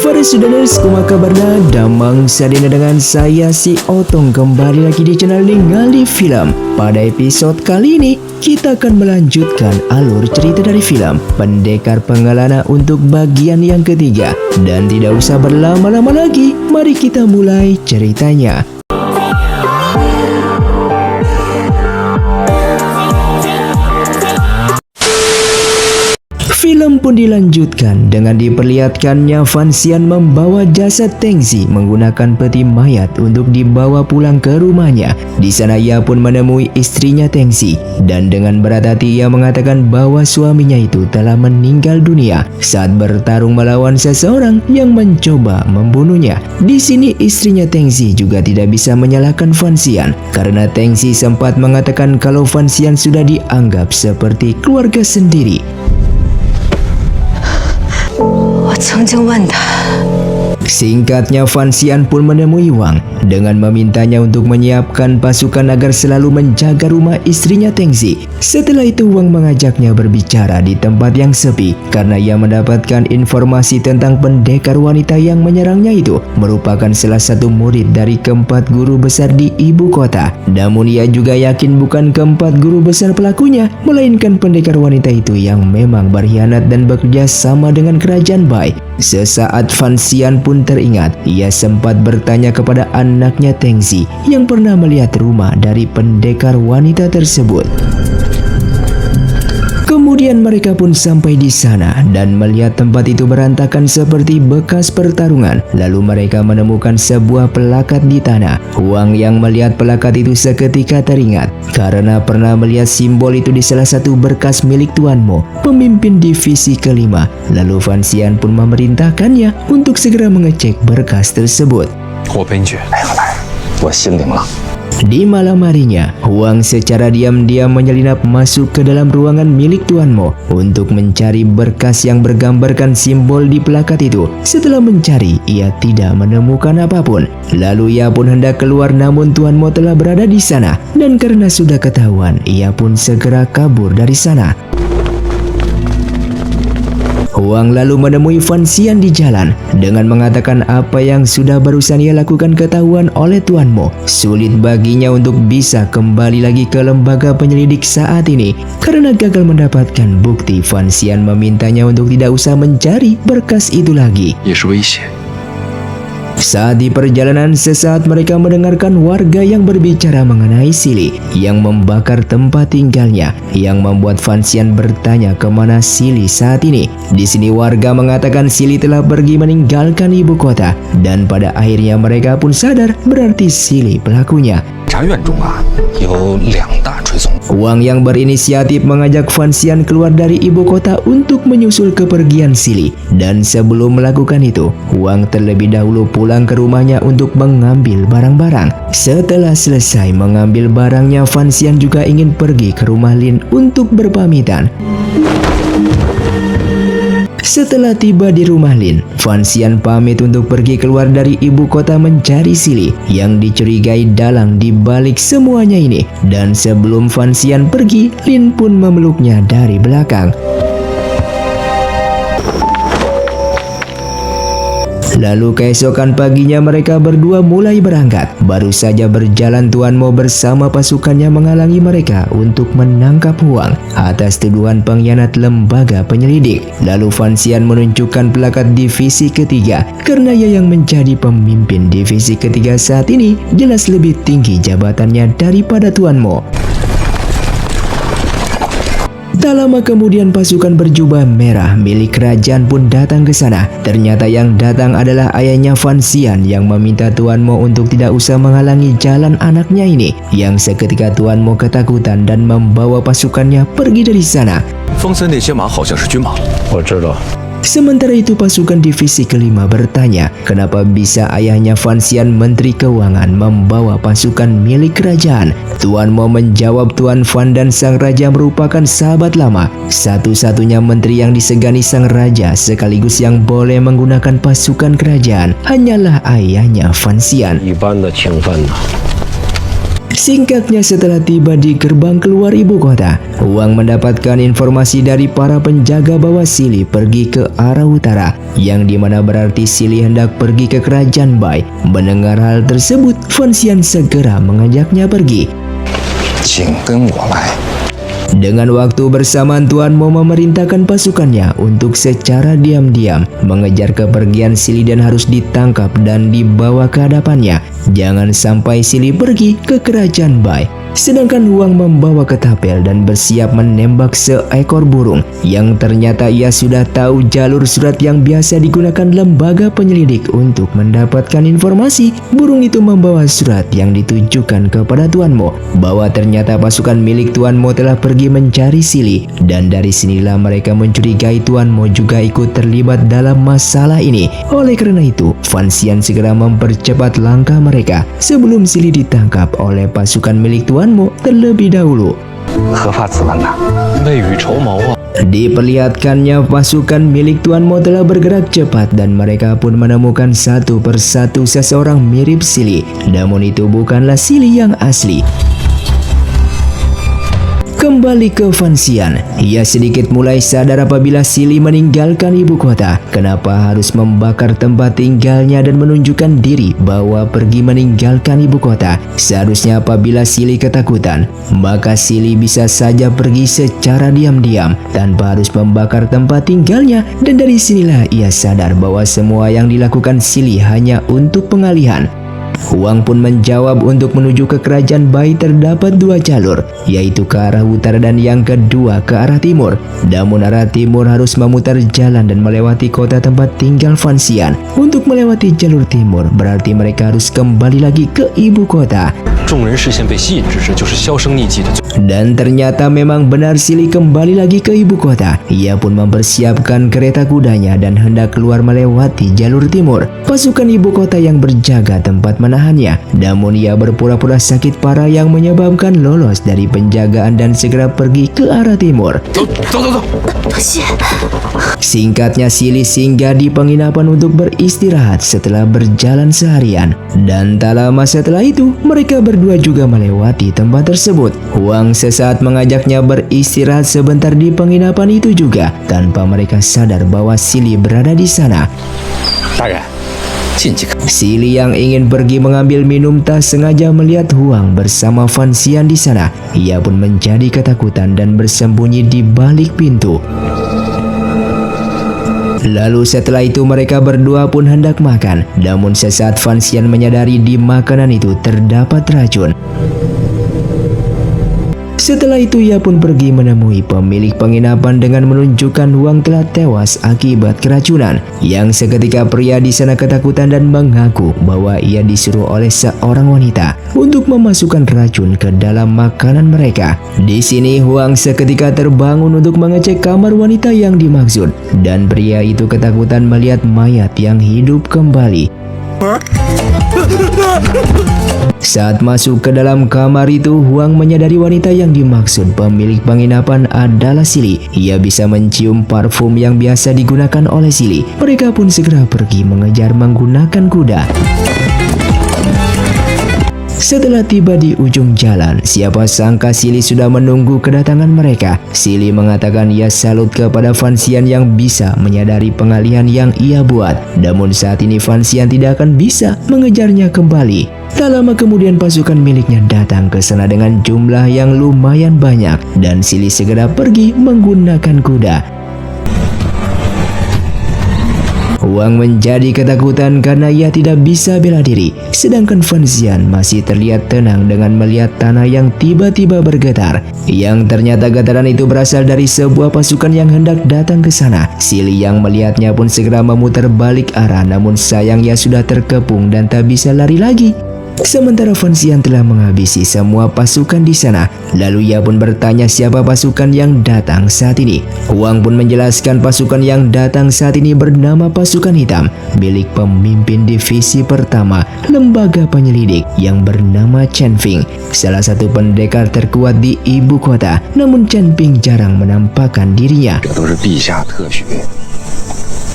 Para Sudaners, kumaha kabarna? Damang sadina dengan saya si Otong kembali lagi di channel Ningali Film. Pada episode kali ini, kita akan melanjutkan alur cerita dari film Pendekar Penghalana untuk bagian yang ketiga. Dan tidak usah berlama-lama lagi, mari kita mulai ceritanya. Film pun dilanjutkan dengan diperlihatkannya Fan Xian membawa jasad Teng Zi menggunakan peti mayat untuk dibawa pulang ke rumahnya. Di sana ia pun menemui istrinya Teng Zi dan dengan berat hati ia mengatakan bahwa suaminya itu telah meninggal dunia saat bertarung melawan seseorang yang mencoba membunuhnya. Di sini istrinya Teng Zi juga tidak bisa menyalahkan Fan Xian karena Teng Zi sempat mengatakan kalau Fan Xian sudah dianggap seperti keluarga sendiri. Singkatnya, Fan Xian pun menemui Wang dengan memintanya untuk menyiapkan pasukan agar selalu menjaga rumah istrinya Teng Zi. Setelah itu Wang mengajaknya berbicara di tempat yang sepi karena ia mendapatkan informasi tentang pendekar wanita yang menyerangnya itu merupakan salah satu murid dari keempat guru besar di ibu kota. Namun ia juga yakin bukan keempat guru besar pelakunya, melainkan pendekar wanita itu yang memang berkhianat dan bekerja sama dengan kerajaan Bai. Sesaat Fan Xian pun teringat, ia sempat bertanya kepada anaknya Teng Zi yang pernah melihat rumah dari pendekar wanita tersebut. Kemudian mereka pun sampai di sana dan melihat tempat itu berantakan seperti bekas pertarungan. Lalu mereka menemukan sebuah plakat di tanah. Wang yang melihat plakat itu seketika teringat karena pernah melihat simbol itu di salah satu berkas milik Tuan Mo, pemimpin divisi kelima. Lalu Fan Xian pun memerintahkannya untuk segera mengecek berkas tersebut. Di malam harinya, Wang secara diam-diam menyelinap masuk ke dalam ruangan milik Tuan Mo untuk mencari berkas yang bergambarkan simbol di plakat itu. Setelah mencari, ia tidak menemukan apapun. Lalu ia pun hendak keluar, namun Tuan Mo telah berada di sana dan karena sudah ketahuan, ia pun segera kabur dari sana. Wang lalu menemui Fan Xian di jalan dengan mengatakan apa yang sudah barusan ia lakukan ketahuan oleh Tuan Mo. Sulit baginya untuk bisa kembali lagi ke lembaga penyelidik saat ini karena gagal mendapatkan bukti. Fan Xian memintanya untuk tidak usah mencari berkas itu lagi. Saat di perjalanan, sesaat mereka mendengarkan warga yang berbicara mengenai Sili yang membakar tempat tinggalnya, yang membuat Fan Xian bertanya kemana Sili saat ini. Di sini warga mengatakan Sili telah pergi meninggalkan ibu kota dan pada akhirnya mereka pun sadar berarti Sili pelakunya. Wang yang berinisiatif mengajak Fan Xian keluar dari ibu kota untuk menyusul kepergian Sili. Dan sebelum melakukan itu, Wang terlebih dahulu pulang ke rumahnya untuk mengambil barang-barang. Setelah selesai mengambil barangnya, Fan Xian juga ingin pergi ke rumah Lin untuk berpamitan. Setelah tiba di rumah Lin, Fan Xian pamit untuk pergi keluar dari ibu kota mencari Sili yang dicurigai dalang di balik semuanya ini. Dan sebelum Fan Xian pergi, Lin pun memeluknya dari belakang. Lalu keesokan paginya mereka berdua mulai berangkat. Baru saja berjalan, Tuan Mo bersama pasukannya menghalangi mereka untuk menangkap Wang atas tuduhan pengkhianat lembaga penyelidik. Lalu Fan Xian menunjukkan plakat divisi ketiga karena ia yang menjadi pemimpin divisi ketiga saat ini jelas lebih tinggi jabatannya daripada Tuan Mo. Tak lama kemudian pasukan berjubah merah milik kerajaan pun datang ke sana. Ternyata yang datang adalah ayahnya Fan Xian yang meminta Tuan Mo untuk tidak usah menghalangi jalan anaknya ini. Yang seketika Tuan Mo ketakutan dan membawa pasukannya pergi dari sana. Sementara itu pasukan divisi kelima bertanya kenapa bisa ayahnya Fan Xian Menteri Keuangan membawa pasukan milik kerajaan. Tuan Mo menjawab Tuan Fan dan sang raja merupakan sahabat lama. Satu-satunya menteri yang disegani sang raja sekaligus yang boleh menggunakan pasukan kerajaan hanyalah ayahnya Fan Xian. Singkatnya, setelah tiba di gerbang keluar ibu kota, Huang mendapatkan informasi dari para penjaga bahwa Sili pergi ke arah utara, yang dimana berarti Sili hendak pergi ke kerajaan Bai. Mendengar hal tersebut, Fan Xian segera mengajaknya pergi. 请跟我来。 Dengan waktu bersamaan, Tuan Mo memerintahkan pasukannya untuk secara diam-diam mengejar kepergian Sili dan harus ditangkap dan dibawa ke hadapannya. Jangan sampai Sili pergi ke kerajaan Bai. Sedangkan Huang membawa ketapel dan bersiap menembak seekor burung yang ternyata ia sudah tahu jalur surat yang biasa digunakan lembaga penyelidik untuk mendapatkan informasi. Burung itu membawa surat yang ditujukan kepada Tuan Mo bahwa ternyata pasukan milik Tuan Mo telah pergi mencari Sili, dan dari sinilah mereka mencurigai Tuan Mo juga ikut terlibat dalam masalah ini. Oleh karena itu, Fan Xian segera mempercepat langkah mereka sebelum Sili ditangkap oleh pasukan milik Tuan Mo terlebih dahulu. 何怕此问呐？未雨绸缪啊！ Diperlihatkannya pasukan milik Tuan Mo telah bergerak cepat dan mereka pun menemukan satu persatu seseorang mirip Sili. Namun itu bukanlah Sili yang asli. Kembali ke Fan Xian, ia sedikit mulai sadar apabila Sili meninggalkan ibu kota. Kenapa harus membakar tempat tinggalnya dan menunjukkan diri bahwa pergi meninggalkan ibu kota? Seharusnya apabila Sili ketakutan, maka Sili bisa saja pergi secara diam-diam tanpa harus membakar tempat tinggalnya. Dan dari sinilah ia sadar bahwa semua yang dilakukan Sili hanya untuk pengalihan. Huang pun menjawab untuk menuju ke kerajaan Bai terdapat dua jalur, yaitu ke arah utara dan yang kedua ke arah timur. Namun arah timur harus memutar jalan dan melewati kota tempat tinggal Fan Xian. Untuk melewati jalur timur berarti mereka harus kembali lagi ke ibu kota. 众人视线被吸引之时，就是销声匿迹的最。 Dan ternyata memang benar Sili kembali lagi ke ibu kota. Ia pun mempersiapkan kereta kudanya dan hendak keluar melewati jalur timur. Pasukan ibu kota yang berjaga tempat menahannya. Namun ia berpura-pura sakit parah yang menyebabkan lolos dari penjagaan dan segera pergi ke arah timur. Singkatnya, Sili singgah di penginapan untuk beristirahat setelah berjalan seharian. Dan tak lama setelah itu, mereka berdua juga melewati tempat tersebut. Huang sesaat mengajaknya beristirahat sebentar di penginapan itu juga, tanpa mereka sadar bahwa Sili berada di sana. 大人，进去看。 Sili yang ingin pergi mengambil minum tak sengaja melihat Huang bersama Fan Xian di sana. Ia pun menjadi ketakutan dan bersembunyi di balik pintu. Lalu setelah itu mereka berdua pun hendak makan. Namun sesaat Fan Xian menyadari di makanan itu terdapat racun. Setelah itu ia pun pergi menemui pemilik penginapan dengan menunjukkan Huang telah tewas akibat keracunan. Yang seketika pria di sana ketakutan dan mengaku bahwa ia disuruh oleh seorang wanita untuk memasukkan racun ke dalam makanan mereka. Di sini Huang seketika terbangun untuk mengecek kamar wanita yang dimaksud, dan pria itu ketakutan melihat mayat yang hidup kembali. Saat masuk ke dalam kamar itu, Huang menyadari wanita yang dimaksud pemilik penginapan adalah Sili. Ia bisa mencium parfum yang biasa digunakan oleh Sili. Mereka pun segera pergi mengejar menggunakan kuda. Setelah tiba di ujung jalan, siapa sangka Sili sudah menunggu kedatangan mereka. Sili mengatakan ia salut kepada Fan Xian yang bisa menyadari pengalihan yang ia buat. Namun saat ini Fan Xian tidak akan bisa mengejarnya kembali. Tak lama kemudian pasukan miliknya datang ke sana dengan jumlah yang lumayan banyak, dan Sili segera pergi menggunakan kuda. Huang menjadi ketakutan karena ia tidak bisa bela diri. Sedangkan Fan Xian masih terlihat tenang dengan melihat tanah yang tiba-tiba bergetar. Yang ternyata getaran itu berasal dari sebuah pasukan yang hendak datang ke sana. Sili yang melihatnya pun segera memutar balik arah, namun sayang ia sudah terkepung dan tak bisa lari lagi. Sementara Fan Xian telah menghabisi semua pasukan di sana. Lalu ia pun bertanya siapa pasukan yang datang saat ini. Huang pun menjelaskan pasukan yang datang saat ini bernama pasukan hitam, milik pemimpin divisi pertama lembaga penyelidik yang bernama Chen Ping, salah satu pendekar terkuat di ibu kota. Namun Chen Ping jarang menampakkan dirinya. 这都是陛下特许。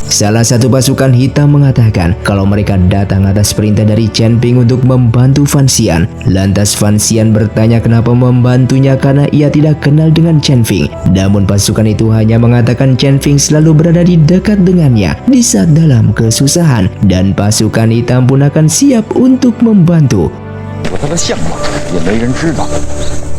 Salah satu pasukan hitam mengatakan kalau mereka datang atas perintah dari Chen Ping untuk membantu Fan Xian. Lantas Fan Xian bertanya kenapa membantunya karena ia tidak kenal dengan Chen Ping. Namun pasukan itu hanya mengatakan Chen Ping selalu berada di dekat dengannya di saat dalam kesusahan dan pasukan hitam pun akan siap untuk membantu. 我他的相貌也没人知道。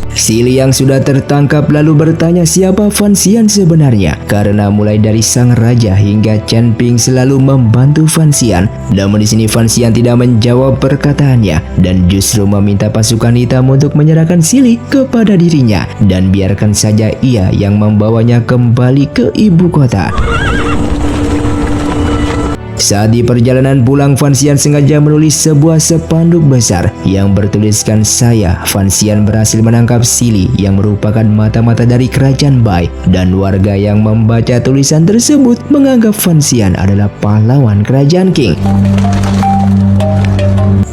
Sili yang sudah tertangkap lalu bertanya siapa Fan Xian sebenarnya karena mulai dari sang raja hingga Chen Ping selalu membantu Fan Xian. Namun di sini Fan Xian tidak menjawab perkataannya dan justru meminta pasukan hitam untuk menyerahkan Sili kepada dirinya dan biarkan saja ia yang membawanya kembali ke ibu kota. Saat di perjalanan pulang, Fan Xian sengaja menulis sebuah spanduk besar yang bertuliskan saya, Fan Xian berhasil menangkap Sili yang merupakan mata-mata dari kerajaan Bai, dan warga yang membaca tulisan tersebut menganggap Fan Xian adalah pahlawan kerajaan Qing.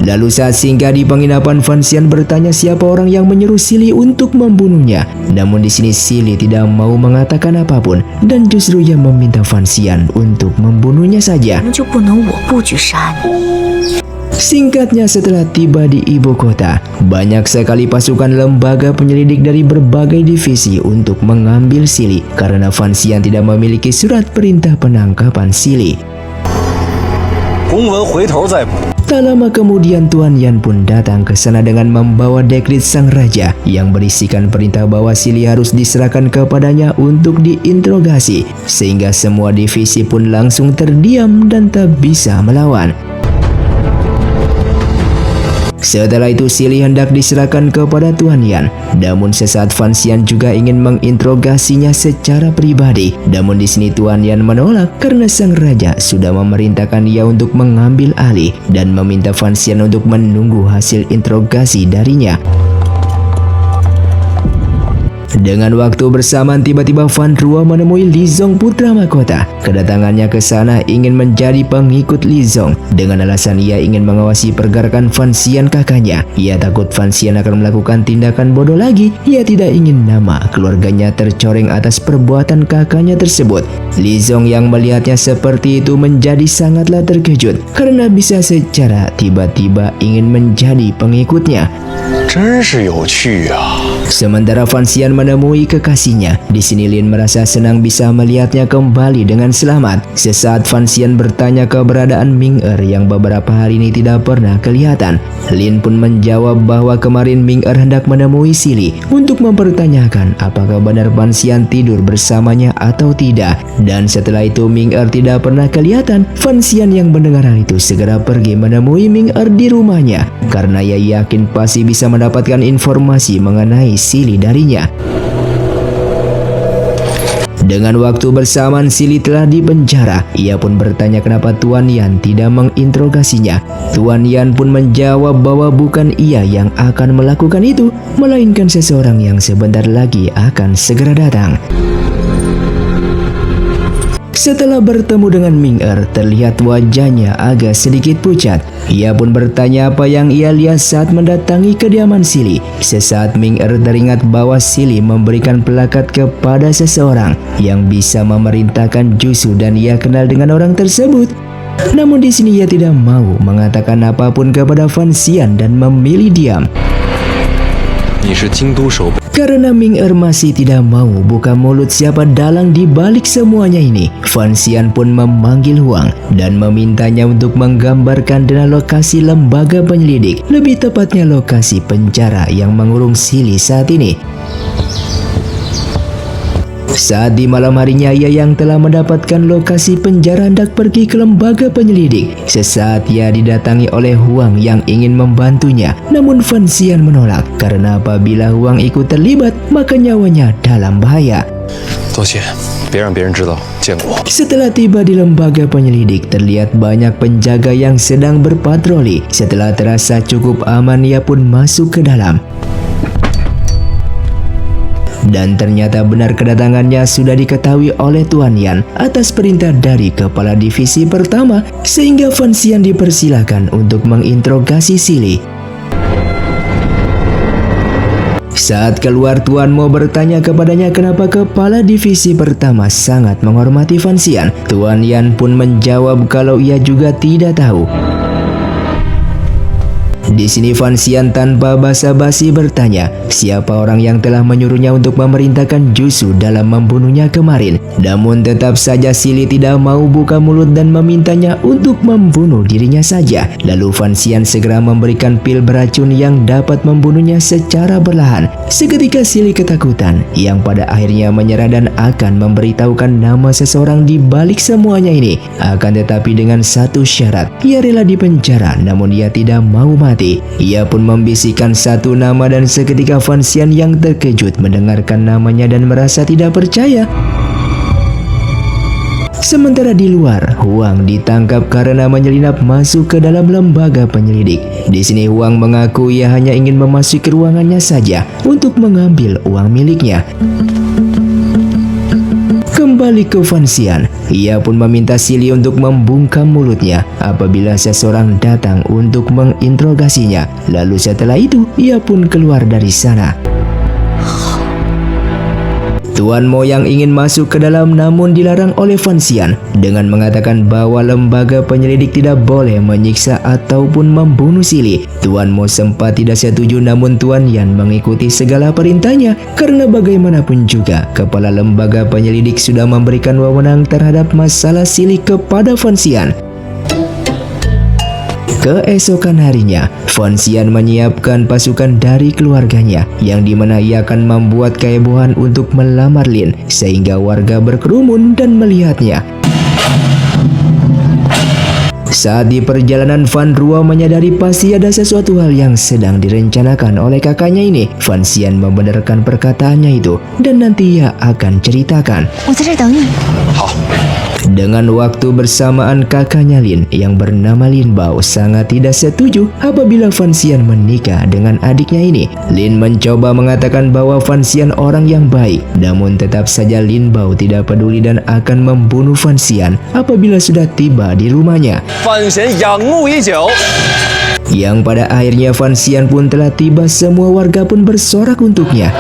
Lalu saat singgah di penginapan, Fan Xian bertanya siapa orang yang menyuruh Sili untuk membunuhnya. Namun di sini Sili tidak mau mengatakan apapun dan justru ia meminta Fan Xian untuk membunuhnya saja. 就不能我不去杀你？ Singkatnya setelah tiba di ibu kota, banyak sekali pasukan lembaga penyelidik dari berbagai divisi untuk mengambil Sili karena Fan Xian tidak memiliki surat perintah penangkapan Sili. 公文回头再补。 Tak lama kemudian Tuan Yan pun datang ke sana dengan membawa dekrit sang raja yang berisikan perintah bahwa Sili harus diserahkan kepadanya untuk diinterogasi, sehingga semua divisi pun langsung terdiam dan tak bisa melawan. Setelah itu Sili hendak diserahkan kepada Tuan Yan. Namun sesaat Fan Xian juga ingin menginterogasinya secara pribadi. Namun di sini Tuan Yan menolak karena sang raja sudah memerintahkan ia untuk mengambil alih dan meminta Fan Xian untuk menunggu hasil interogasi darinya. Dengan waktu bersamaan tiba-tiba Fan Rua menemui Li Zong putra mahkota. Kedatangannya ke sana ingin menjadi pengikut Li Zong dengan alasan ia ingin mengawasi pergerakan Fan Xian kakaknya. Ia takut Fan Xian akan melakukan tindakan bodoh lagi. Ia tidak ingin nama keluarganya tercoreng atas perbuatan kakaknya tersebut. Li Zong yang melihatnya seperti itu menjadi sangatlah terkejut karena bisa secara tiba-tiba ingin menjadi pengikutnya. 真是有趣啊！ Sementara Fan Xian menemui kekasihnya, di sini Lin merasa senang bisa melihatnya kembali dengan selamat. Sesaat Fan Xian bertanya keberadaan Ming Er yang beberapa hari ini tidak pernah kelihatan. Lin pun menjawab bahwa kemarin Ming Er hendak menemui Sili untuk mempertanyakan apakah benar Fan Xian tidur bersamanya atau tidak. Dan setelah itu Ming Er tidak pernah kelihatan. Fan Xian yang mendengar hal itu segera pergi menemui Ming Er di rumahnya karena ia yakin pasti bisa mendapatkan informasi mengenai Sili darinya. Dengan waktu bersamaan Sili telah dipenjara. Ia pun bertanya kenapa Tuan Yan tidak menginterogasinya. Tuan Yan pun menjawab bahwa bukan ia yang akan melakukan itu, melainkan seseorang yang sebentar lagi akan segera datang. Setelah bertemu dengan Ming Er, terlihat wajahnya agak sedikit pucat. Ia pun bertanya apa yang ia lihat saat mendatangi kediaman Sili. Sesaat Ming Er teringat bahwa Sili memberikan pelakat kepada seseorang yang bisa memerintahkan Jusu dan ia kenal dengan orang tersebut. Namun di sini ia tidak mau mengatakan apapun kepada Fan Xian dan memilih diam. 你是京都守备。 Karena Ming Er masih tidak mau buka mulut siapa dalang di balik semuanya ini, Fan Xian pun memanggil Huang dan memintanya untuk menggambarkan dengan lokasi lembaga penyelidik, lebih tepatnya lokasi penjara yang mengurung Sili saat ini. Saat di malam harinya ia yang telah mendapatkan lokasi penjara hendak pergi ke lembaga penyelidik. Sesaat ia didatangi oleh Huang yang ingin membantunya. Namun Fan Xian menolak karena apabila Huang ikut terlibat maka nyawanya dalam bahaya. 多谢，别让别人知道见过我。 Setelah tiba di lembaga penyelidik, terlihat banyak penjaga yang sedang berpatroli. Setelah terasa cukup aman, ia pun masuk ke dalam. Dan ternyata benar kedatangannya sudah diketahui oleh Tuan Yan atas perintah dari kepala divisi pertama, sehingga Fan Xian dipersilakan untuk menginterogasi Sili. Saat keluar, Tuan Mo bertanya kepadanya kenapa kepala divisi pertama sangat menghormati Fan Xian. Tuan Yan pun menjawab kalau ia juga tidak tahu. Di sini Fan Xian tanpa basa-basi bertanya, siapa orang yang telah menyuruhnya untuk memerintahkan Jusu dalam membunuhnya kemarin. Namun tetap saja Si Li tidak mau buka mulut dan memintanya untuk membunuh dirinya saja. Lalu Fan Xian segera memberikan pil beracun yang dapat membunuhnya secara perlahan. Seketika Si Li ketakutan, yang pada akhirnya menyerah dan akan memberitahukan nama seseorang di balik semuanya ini. Akan tetapi dengan satu syarat, ia rela dipenjara namun ia tidak mau mati. Ia pun membisikkan satu nama dan seketika Fan Xian yang terkejut mendengarkan namanya dan merasa tidak percaya. Sementara di luar, Huang ditangkap karena menyelinap masuk ke dalam lembaga penyelidik. Di sini Huang mengaku ia hanya ingin memasuki ruangannya saja untuk mengambil uang miliknya. Kembali ke Fan Xian, ia pun meminta Si Li untuk membungkam mulutnya apabila seseorang datang untuk menginterogasinya. Lalu setelah itu, ia pun keluar dari sana. Tuan Mo yang ingin masuk ke dalam namun dilarang oleh Fan Xian dengan mengatakan bahwa lembaga penyelidik tidak boleh menyiksa ataupun membunuh Si Li. Tuan Mo sempat tidak setuju namun Tuan Yan mengikuti segala perintahnya karena bagaimanapun juga kepala lembaga penyelidik sudah memberikan wewenang terhadap masalah Si Li kepada Fan Xian. Keesokan harinya, Fan Xian menyiapkan pasukan dari keluarganya yang dimana ia akan membuat kehebohan untuk melamar Lin sehingga warga berkerumun dan melihatnya. Saat di perjalanan, Fan Ruo menyadari pasti ada sesuatu hal yang sedang direncanakan oleh kakaknya ini. Fan Xian membenarkan perkataannya itu dan nanti ia akan ceritakan. 我在这儿等你。 Dengan waktu bersamaan, kakaknya Lin yang bernama Lin Bao sangat tidak setuju apabila Fan Xian menikah dengan adiknya ini. Lin mencoba mengatakan bahwa Fan Xian orang yang baik, namun tetap saja Lin Bao tidak peduli dan akan membunuh Fan Xian apabila sudah tiba di rumahnya. 范闲仰慕已久。 Yang pada akhirnya Fan Xian pun telah tiba, semua warga pun bersorak untuknya.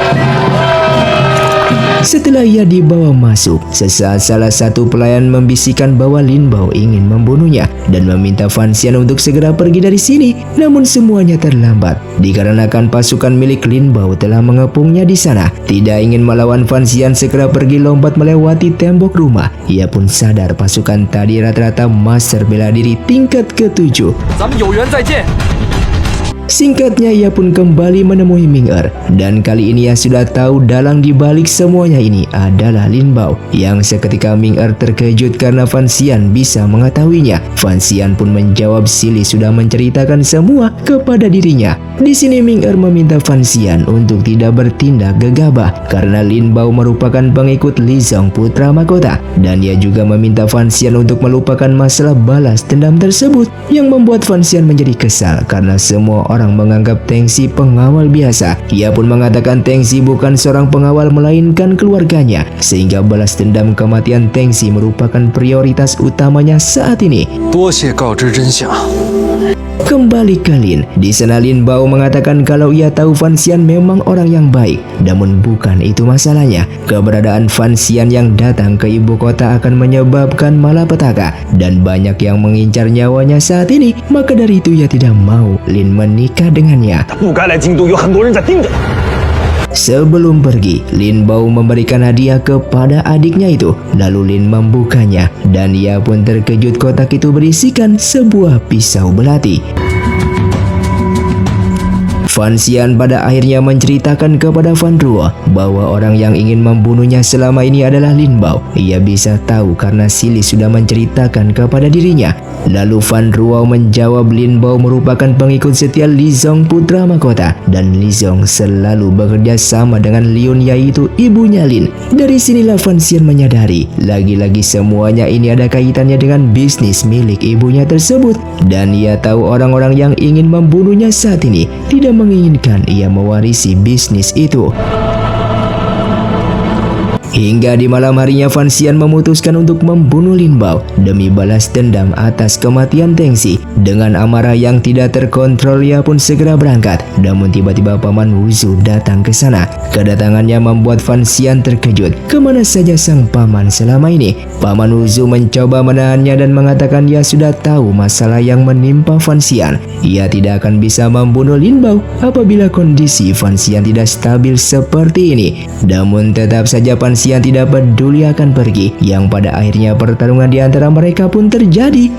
Setelah ia dibawa masuk, sesaat salah satu pelayan membisikkan bahwa Lin Bao ingin membunuhnya dan meminta Fan Xian untuk segera pergi dari sini. Namun semuanya terlambat dikarenakan pasukan milik Lin Bao telah mengepungnya di sana. Tidak ingin melawan, Fan Xian segera pergi lompat melewati tembok rumah. Ia pun sadar pasukan tadi rata-rata master bela diri tingkat ke-7. 咱们有缘再见。 Singkatnya, ia pun kembali menemui Ming Er dan kali ini ia sudah tahu dalang dibalik semuanya ini adalah Lin Bao. Yang seketika Ming Er terkejut karena Fan Xian bisa mengetahuinya. Fan Xian pun menjawab Si Li sudah menceritakan semua kepada dirinya. Di sini Ming Er meminta Fan Xian untuk tidak bertindak gegabah karena Lin Bao merupakan pengikut Li Zong putra mahkota dan ia juga meminta Fan Xian untuk melupakan masalah balas dendam tersebut yang membuat Fan Xian menjadi kesal karena semua orang menganggap Teng Xi pengawal biasa. Ia pun mengatakan Teng Xi bukan seorang pengawal melainkan keluarganya, sehingga balas dendam kematian Teng Xi merupakan prioritas utamanya saat ini. 多谢告知真相。 Kembali ke Lin, di sana Lin Bao mengatakan kalau ia tahu Fan Xian memang orang yang baik, namun bukan itu masalahnya. Keberadaan Fan Xian yang datang ke ibu kota akan menyebabkan malapetaka dan banyak yang mengincar nyawanya saat ini. Maka dari itu ia tidak mau Lin menikah dengannya. 不该来京都，有很多人在盯着他。 Sebelum pergi, Lin Bao memberikan hadiah kepada adiknya itu. Lalu Lin membukanya dan ia pun terkejut kotak itu berisikan sebuah pisau belati. Fan Xian pada akhirnya menceritakan kepada Fan Ruo bahwa orang yang ingin membunuhnya selama ini adalah Lin Bao. Ia bisa tahu karena Si Li sudah menceritakan kepada dirinya. Lalu Fan Ruo menjawab Lin Bao merupakan pengikut setia Li Zong putra mahkota dan Li Zong selalu bekerja sama dengan Liun yaitu ibunya Lin. Dari sinilah Fan Xian menyadari lagi-lagi semuanya ini ada kaitannya dengan bisnis milik ibunya tersebut dan ia tahu orang-orang yang ingin membunuhnya saat ini tidak menginginkan ia mewarisi bisnis itu. Hingga di malam harinya Fan Xian memutuskan untuk membunuh Lin Bao demi balas dendam atas kematian Teng Xi. Dengan amarah yang tidak terkontrol, ia pun segera berangkat. Namun tiba-tiba Paman Wuzu datang ke sana. Kedatangannya membuat Fan Xian terkejut. Kemana saja sang paman selama ini? Paman Wuzu mencoba menahannya dan mengatakan ia sudah tahu masalah yang menimpa Fan Xian. Ia tidak akan bisa membunuh Lin Bao apabila kondisi Fan Xian tidak stabil seperti ini. Namun tetap saja Fan Xian tidak peduli akan pergi, yang pada akhirnya pertarungan di antara mereka pun terjadi.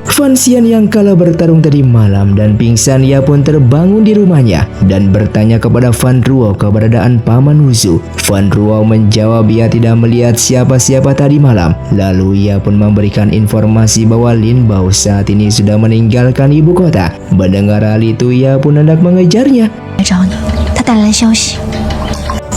Fan Xian yang kalah bertarung tadi malam dan pingsan, ia pun terbangun di rumahnya dan bertanya kepada Fan Ruo keberadaan Paman Wuzu. Fan Ruo menjawab ia tidak melihat siapa-siapa tadi malam. Lalu ia pun memberikan informasi bahwa Lin Bao saat ini sudah meninggalkan ibu kota. Mendengar hal itu, ia pun hendak mengejarnya. 来找你，他带来消息。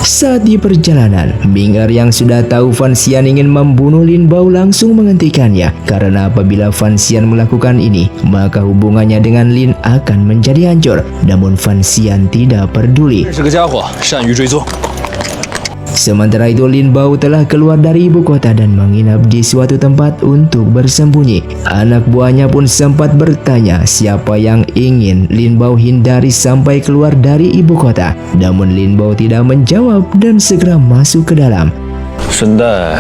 Saat di perjalanan, Ming Er yang sudah tahu Fan Xian ingin membunuh Lin Bao langsung menghentikannya. Karena apabila Fan Xian melakukan ini, maka hubungannya dengan Lin akan menjadi hancur. Namun Fan Xian tidak peduli. 这个家伙善于追踪。 Sementara itu Lin Bao telah keluar dari ibu kota dan menginap di suatu tempat untuk bersembunyi. Anak buahnya pun sempat bertanya siapa yang ingin Lin Bao hindari sampai keluar dari ibu kota. Namun Lin Bao tidak menjawab dan segera masuk ke dalam. 顺带，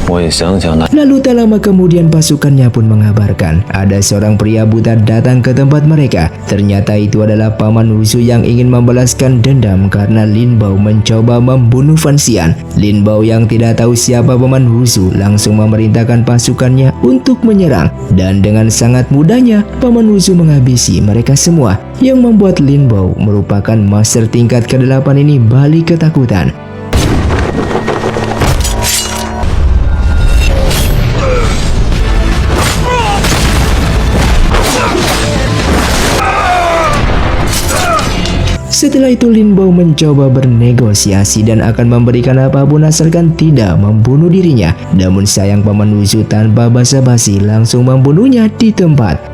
我也想想那。 Lalu tak lama kemudian pasukannya pun mengabarkan ada seorang pria buta datang ke tempat mereka. Ternyata itu adalah Paman Wuzu yang ingin membalaskan dendam karena Lin Bao mencoba membunuh Fan Xian. Lin Bao yang tidak tahu siapa Paman Wuzu langsung memerintahkan pasukannya untuk menyerang. Dan dengan sangat mudahnya Paman Wuzu menghabisi mereka semua, yang membuat Lin Bao merupakan master tingkat ke-8 ini balik ketakutan. Setelah itu Lin Bao mencoba bernegosiasi dan akan memberikan apapun asalkan tidak membunuh dirinya. Namun sayang Paman Wuzu tanpa basa-basi langsung membunuhnya di tempat.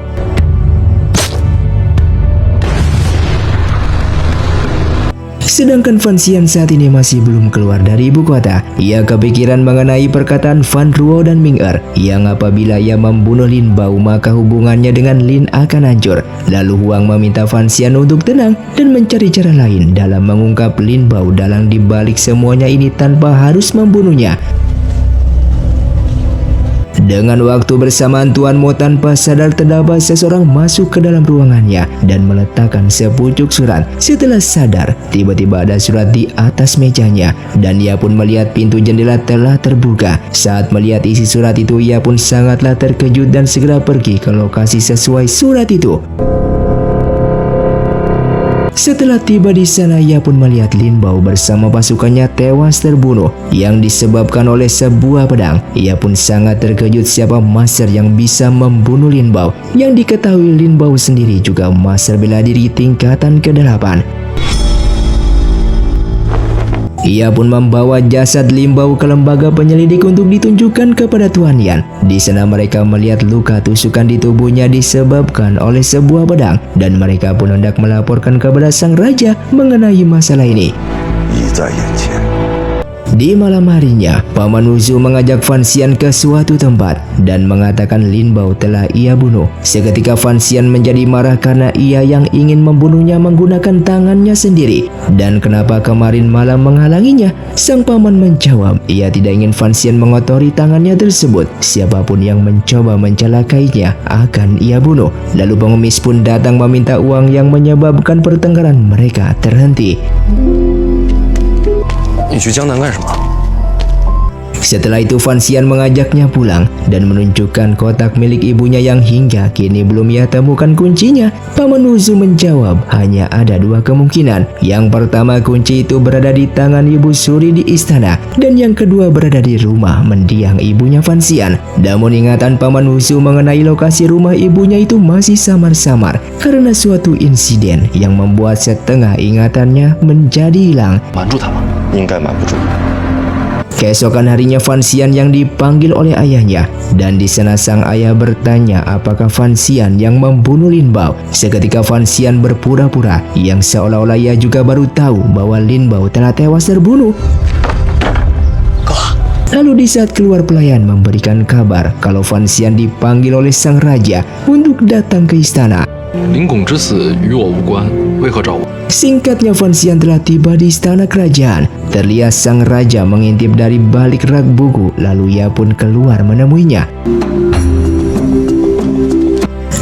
Sedangkan Fan Xian saat ini masih belum keluar dari ibu kota. Ia kepikiran mengenai perkataan Fan Ruo dan Ming Er yang apabila ia membunuh Lin Bao maka hubungannya dengan Lin akan hancur. Lalu Huang meminta Fan Xian untuk tenang dan mencari cara lain dalam mengungkap Lin Bao dalang dibalik semuanya ini tanpa harus membunuhnya. Dengan waktu bersamaan Tuan Mo tanpa sadar terdapat seseorang masuk ke dalam ruangannya dan meletakkan sepucuk surat. Setelah sadar, tiba-tiba ada surat di atas mejanya dan ia pun melihat pintu jendela telah terbuka. Saat melihat isi surat itu, ia pun sangatlah terkejut dan segera pergi ke lokasi sesuai surat itu. Setelah tiba di sana, ia pun melihat Lin Bao bersama pasukannya tewas terbunuh yang disebabkan oleh sebuah pedang. Ia pun sangat terkejut siapa master yang bisa membunuh Lin Bao. Yang diketahui Lin Bao sendiri juga master bela diri tingkatan ke-8. Ia pun membawa jasad Lin Bao ke lembaga penyelidik untuk ditunjukkan kepada Tuan Yan. Di sana mereka melihat luka tusukan di tubuhnya disebabkan oleh sebuah pedang dan mereka pun hendak melaporkan kepada sang raja mengenai masalah ini. 已在眼前。 Di malam harinya, Paman Wuzu mengajak Fan Xian ke suatu tempat dan mengatakan Lin Bao telah ia bunuh. Seketika Fan Xian menjadi marah karena ia yang ingin membunuhnya menggunakan tangannya sendiri. Dan kenapa kemarin malam menghalanginya? Sang paman menjawab, ia tidak ingin Fan Xian mengotori tangannya tersebut. Siapapun yang mencoba mencelakainya akan ia bunuh. Lalu pengemis pun datang meminta uang yang menyebabkan pertengkaran mereka terhenti. 你去江南干什么？ Setelah itu Fan Xian mengajaknya pulang dan menunjukkan kotak milik ibunya yang hingga kini belum ia temukan kuncinya. Paman Wuzu menjawab hanya ada dua kemungkinan. Yang pertama, kunci itu berada di tangan Ibu Suri di istana dan yang kedua berada di rumah mendiang ibunya Fan Xian. Namun ingatan Paman Wuzu mengenai lokasi rumah ibunya itu masih samar-samar karena suatu insiden yang membuat setengah ingatannya menjadi hilang. 瞒住他吗？应该瞒不住。Keesokan harinya Fan Xian yang dipanggil oleh ayahnya, dan di sana sang ayah bertanya apakah Fan Xian yang membunuh Lin Bao. Seketika Fan Xian berpura-pura yang seolah-olah ia juga baru tahu bahwa Lin Bao telah tewas terbunuh. Lalu di saat keluar pelayan memberikan kabar kalau Fan Xian dipanggil oleh sang raja untuk datang ke istana. 林拱之死与我无关，为何找我？ Singkatnya Fan Xian telah tiba di istana kerajaan. Terlihat sang raja mengintip dari balik rak buku, lalu ia pun keluar menemuinya.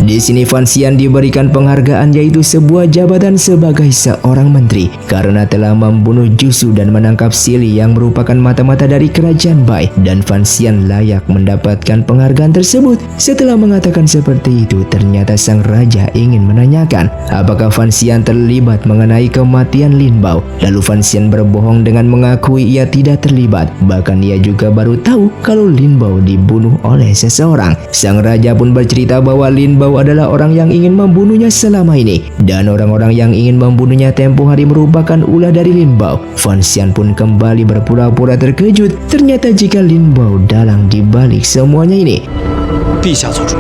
Di sini Fan Xian diberikan penghargaan, yaitu sebuah jabatan sebagai seorang menteri karena telah membunuh Jusu dan menangkap Sili yang merupakan mata-mata dari kerajaan Bai, dan Fan Xian layak mendapatkan penghargaan tersebut. Setelah mengatakan seperti itu, ternyata sang raja ingin menanyakan apakah Fan Xian terlibat mengenai kematian Lin Bao. Lalu Fan Xian berbohong dengan mengakui ia tidak terlibat, bahkan ia juga baru tahu kalau Lin Bao dibunuh oleh seseorang. Sang raja pun bercerita bahwa Lin Bao adalah orang yang ingin membunuhnya selama ini, dan orang-orang yang ingin membunuhnya tempo hari merupakan ulah dari Lin Bao. Fan Xian pun kembali berpura-pura terkejut. Ternyata jika Lin Bao dalang di balik semuanya ini. 陛下做主。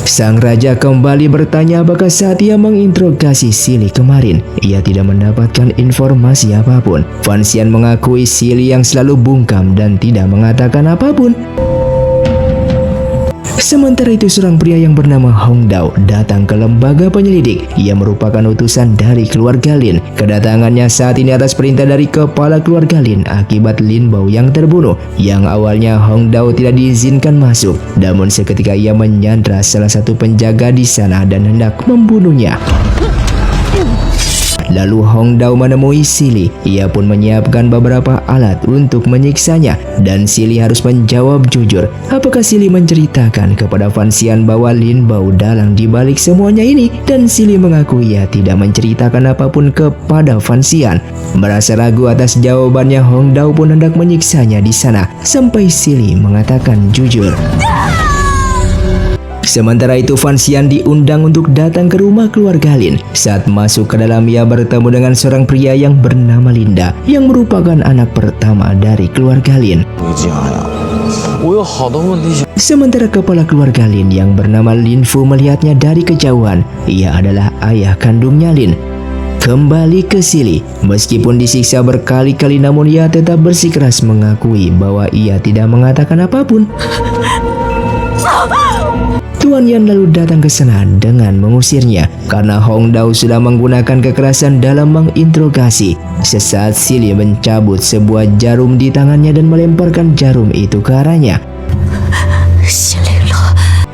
Sang raja kembali bertanya apakah saat ia menginterogasi Sili kemarin, ia tidak mendapatkan informasi apapun. Fan Xian mengakui Sili yang selalu bungkam dan tidak mengatakan apapun. Sementara itu seorang pria yang bernama Hong Dao datang ke lembaga penyelidik. Ia merupakan utusan dari keluarga Lin. Kedatangannya saat ini atas perintah dari kepala keluarga Lin akibat Lin Bao yang terbunuh. Yang awalnya Hong Dao tidak diizinkan masuk, namun seketika ia menyandra salah satu penjaga di sana dan hendak membunuhnya. Lalu Hong Dao menemui Sili. Ia pun menyiapkan beberapa alat untuk menyiksanya, dan Sili harus menjawab jujur. Apakah Sili menceritakan kepada Fan Xian bahwa Lin Bao dalang di balik semuanya ini? Dan Sili mengaku ia tidak menceritakan apapun kepada Fan Xian. Merasa ragu atas jawabannya, Hong Dao pun hendak menyiksanya di sana sampai Sili mengatakan jujur. Sementara itu Fan Xian diundang untuk datang ke rumah keluarga Lin. Saat masuk ke dalam, ia bertemu dengan seorang pria yang bernama Linda, yang merupakan anak pertama dari keluarga Lin. 我有好多问题想。 Sementara kepala keluarga Lin yang bernama Lin Fu melihatnya dari kejauhan. Ia adalah ayah kandungnya Lin. Kembali ke Sili, meskipun disiksa berkali-kali namun ia tetap bersikeras mengakui bahwa ia tidak mengatakan apapun. Tuan Yan lalu datang ke sana dengan mengusirnya karena Hong Dao sudah menggunakan kekerasan dalam menginterogasi. Sesaat Sili mencabut sebuah jarum di tangannya dan melemparkan jarum itu ke arahnya.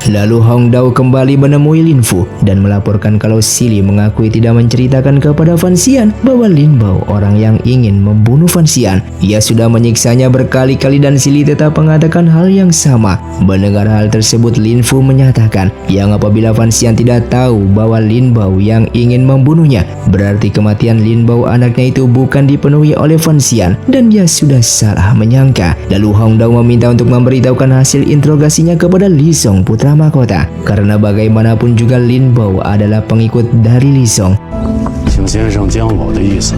Lalu Hong Dao kembali menemui Lin Fu dan melaporkan kalau Sili mengakui tidak menceritakan kepada Fan Xian bahwa Lin Bao orang yang ingin membunuh Fan Xian. Ia sudah menyiksanya berkali-kali dan Sili tetap mengatakan hal yang sama. Mendengar hal tersebut, Lin Fu menyatakan yang apabila Fan Xian tidak tahu bahwa Lin Bao yang ingin membunuhnya, berarti kematian Lin Bao anaknya itu bukan dipenuhi oleh Fan Xian dan dia sudah salah menyangka. Lalu Hong Dao meminta untuk memberitahukan hasil interogasinya kepada Li Song, putra mahkota, karena bagaimanapun juga Lin Bao adalah pengikut dari Li Song. 请先生将我的意思。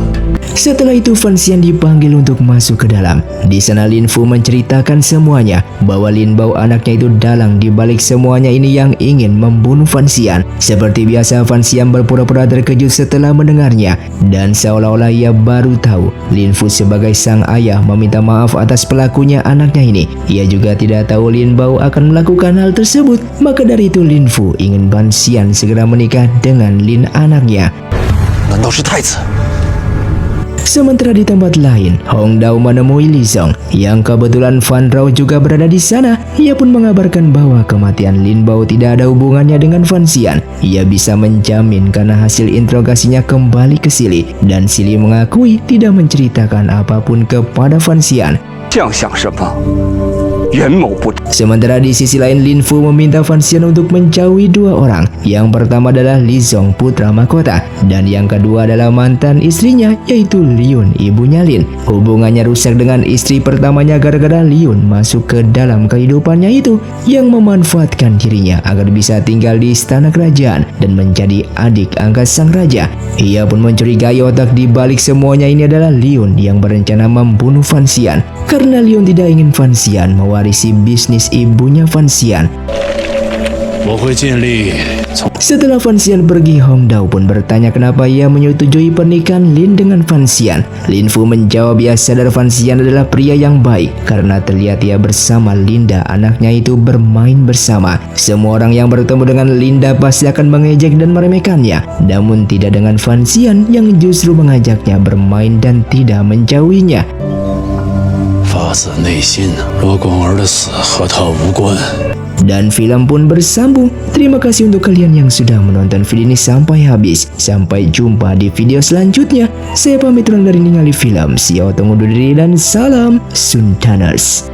Setelah itu Fan Xian dipanggil untuk masuk ke dalam. Di sana Lin Fu menceritakan semuanya bahwa Lin Bao anaknya itu dalang di balik semuanya ini yang ingin membunuh Fan Xian. Seperti biasa Fan Xian berpura-pura terkejut setelah mendengarnya, dan seolah-olah ia baru tahu Lin Fu sebagai sang ayah meminta maaf atas pelakunya anaknya ini. Ia juga tidak tahu Lin Bao akan melakukan hal tersebut. Maka dari itu Lin Fu ingin Fan Xian segera menikah dengan Lin anaknya. 难道是太子？ Sementara di tempat lain, Hong Dao menemui Li Song yang kebetulan Fan Rao juga berada di sana. Ia pun mengabarkan bahwa kematian Lin Bao tidak ada hubungannya dengan Fan Xian. Ia bisa menjamin karena hasil interogasinya kembali ke Sili, dan Sili mengakui tidak menceritakan apapun kepada Fan Xian. 想想什么？袁某不。 Sementara di sisi lain, Lin Fu meminta Fan Xian untuk menjauhi dua orang. Yang pertama adalah Li Zong, putra mahkota, dan yang kedua adalah mantan istrinya, yaitu Liun, ibunya Lin. Hubungannya rusak dengan istri pertamanya gara-gara Liun masuk ke dalam kehidupannya itu, yang memanfaatkan dirinya agar bisa tinggal di istana kerajaan dan menjadi adik angkat sang raja. Ia pun mencurigai otak di balik semuanya ini adalah Liun yang berencana membunuh Fan Xian, karena Liun tidak ingin Fan Xian mewarisi bisnis ibunya Fan Xian. 我会尽力从 Setelah Fan Xian pergi, Hong Dao pun bertanya kenapa ia menyetujui pernikahan Lin dengan Fan Xian. Lin Fu menjawab ia sadar Fan Xian adalah pria yang baik karena terlihat ia bersama Linda, anaknya itu bermain bersama. Semua orang yang bertemu dengan Linda pasti akan mengejek dan meremehkannya, namun tidak dengan Fan Xian yang justru mengajaknya bermain dan tidak menjauhinya. 发自内心的。罗广儿的死和他无关。 Dan film pun bersambung. Terima kasih untuk kalian yang sudah menonton video ini sampai habis. Sampai jumpa di video selanjutnya. Saya pamit undur diri ningali film. See you, tunggu diri dan salam Sundaners.